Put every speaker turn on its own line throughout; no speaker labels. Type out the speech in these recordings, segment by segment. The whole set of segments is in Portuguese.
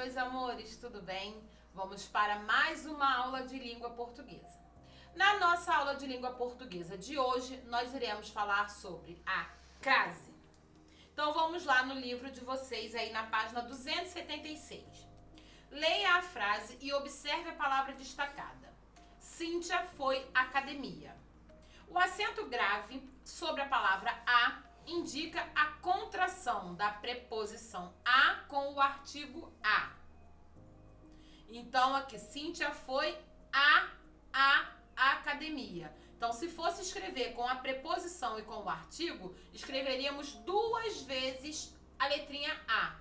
meus amores, tudo bem? Vamos para mais uma aula de língua portuguesa. Na nossa aula de língua portuguesa de hoje, nós iremos falar sobre a crase. Então vamos lá no livro de vocês aí na página 276. Leia a frase e observe a palavra destacada. Cíntia foi à academia. O acento grave sobre a palavra a indica a contração da preposição a com o artigo a. Então, aqui, Cíntia foi à academia. Então, se fosse escrever com a preposição e com o artigo, escreveríamos duas vezes a letrinha a.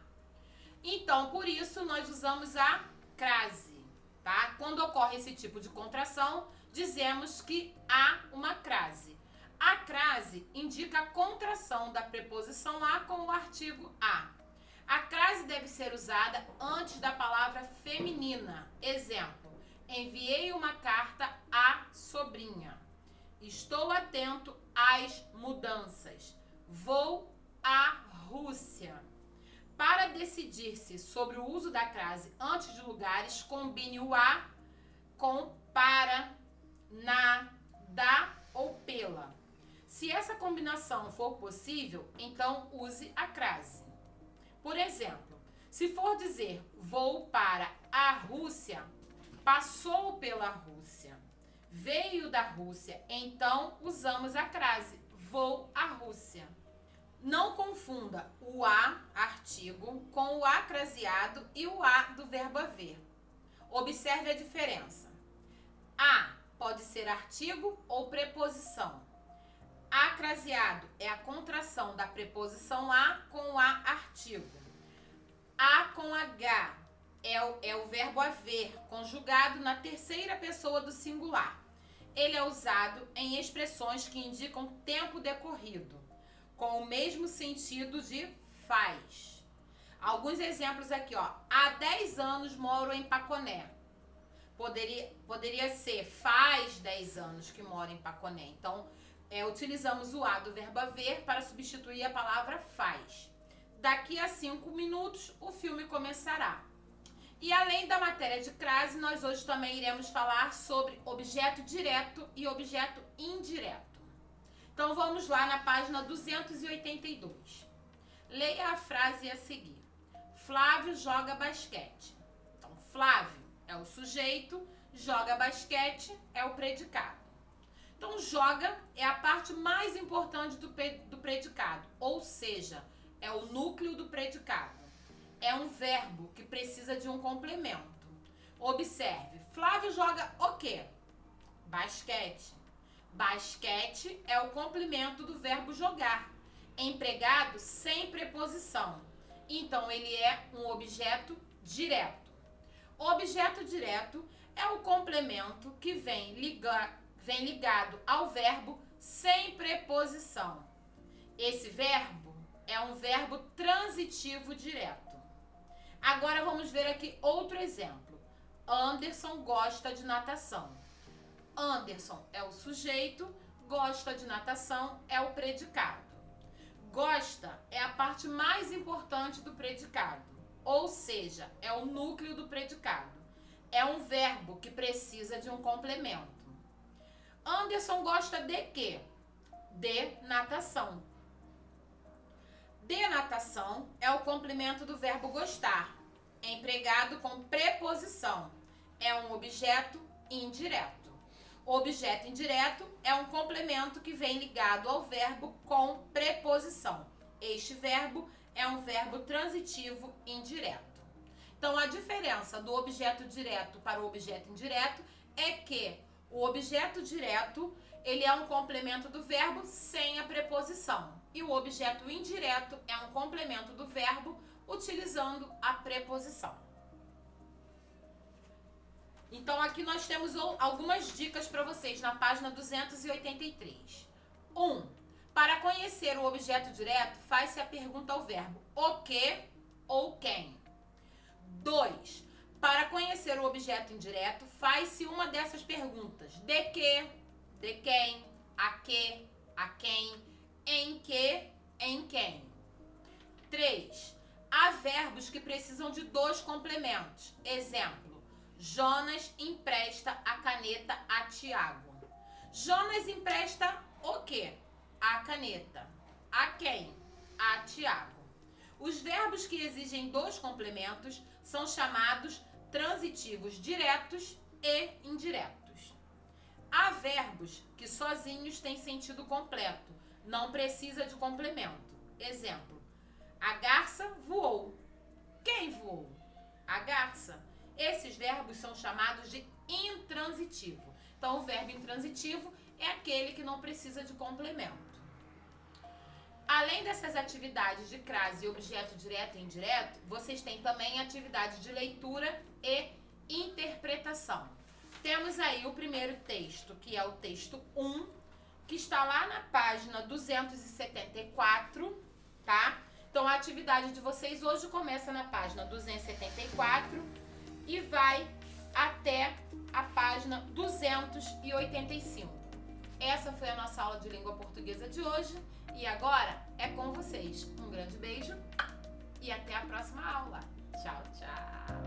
Então, por isso, nós usamos a crase, tá? Quando ocorre esse tipo de contração, dizemos que há uma crase. A crase indica a contração da preposição a com o artigo a. A crase deve ser usada antes da palavra feminina. Exemplo: enviei uma carta à sobrinha. Estou atento às mudanças. Vou à Rússia. Para decidir-se sobre o uso da crase antes de lugares, combine o a com para, na, da ou pela. Se essa combinação for possível, então use a crase. Por exemplo, se for dizer vou para a Rússia, passou pela Rússia, veio da Rússia, então usamos a crase vou à Rússia. Não confunda o a, artigo, com o a craseado e o a do verbo haver. Observe a diferença. A pode ser artigo ou preposição. A craseado é a contração da preposição a com o a artigo. A com H é o verbo haver, conjugado na terceira pessoa do singular. Ele é usado em expressões que indicam tempo decorrido, com o mesmo sentido de faz. Alguns exemplos aqui, ó. Há 10 anos moro em Paconé. Poderia ser faz 10 anos que moro em Paconé. Então, utilizamos o a do verbo haver para substituir a palavra faz. Daqui a 5 minutos, o filme começará. E além da matéria de crase, nós hoje também iremos falar sobre objeto direto e objeto indireto. Então, vamos lá na página 282. Leia a frase a seguir. Flávio joga basquete. Então, Flávio é o sujeito, joga basquete é o predicado. Então, joga é a parte mais importante do predicado, ou seja, é o núcleo do predicado. É um verbo que precisa de um complemento. Observe, Flávio joga o quê? Basquete. Basquete é o complemento do verbo jogar, empregado sem preposição. Então, ele é um objeto direto. Objeto direto é o complemento que vem ligado ao verbo sem preposição. Esse verbo é um verbo transitivo direto. Agora vamos ver aqui outro exemplo. Anderson gosta de natação. Anderson é o sujeito, gosta de natação é o predicado. Gosta é a parte mais importante do predicado, ou seja, é o núcleo do predicado. É um verbo que precisa de um complemento. Anderson gosta de quê? De natação. De natação é o complemento do verbo gostar, empregado com preposição. É um objeto indireto. O objeto indireto é um complemento que vem ligado ao verbo com preposição. Este verbo é um verbo transitivo indireto. Então, a diferença do objeto direto para o objeto indireto é que o objeto direto, ele é um complemento do verbo sem a preposição. E o objeto indireto é um complemento do verbo utilizando a preposição. Então, aqui nós temos algumas dicas para vocês na página 283. 1. Para conhecer o objeto direto, faz-se a pergunta ao verbo o que ou quem. 2. Para conhecer o objeto indireto, faz-se uma dessas perguntas. De que, de quem, a quem, em que, em quem. 3. Há verbos que precisam de 2 complementos. Exemplo, Jonas empresta a caneta a Tiago. Jonas empresta o quê? A caneta. A quem? A Tiago. Os verbos que exigem 2 complementos são chamados transitivos diretos e indiretos. Há verbos que sozinhos têm sentido completo, não precisa de complemento. Exemplo, a garça voou. Quem voou? A garça. Esses verbos são chamados de intransitivo. Então, o verbo intransitivo é aquele que não precisa de complemento. Além dessas atividades de crase e objeto direto e indireto, vocês têm também atividade de leitura e interpretação. Temos aí o primeiro texto, que é o texto 1, que está lá na página 274, tá? Então, a atividade de vocês hoje começa na página 274 e vai até a página 285. Essa foi a nossa aula de língua portuguesa de hoje e agora é com vocês. Um grande beijo e até a próxima aula. Tchau, tchau!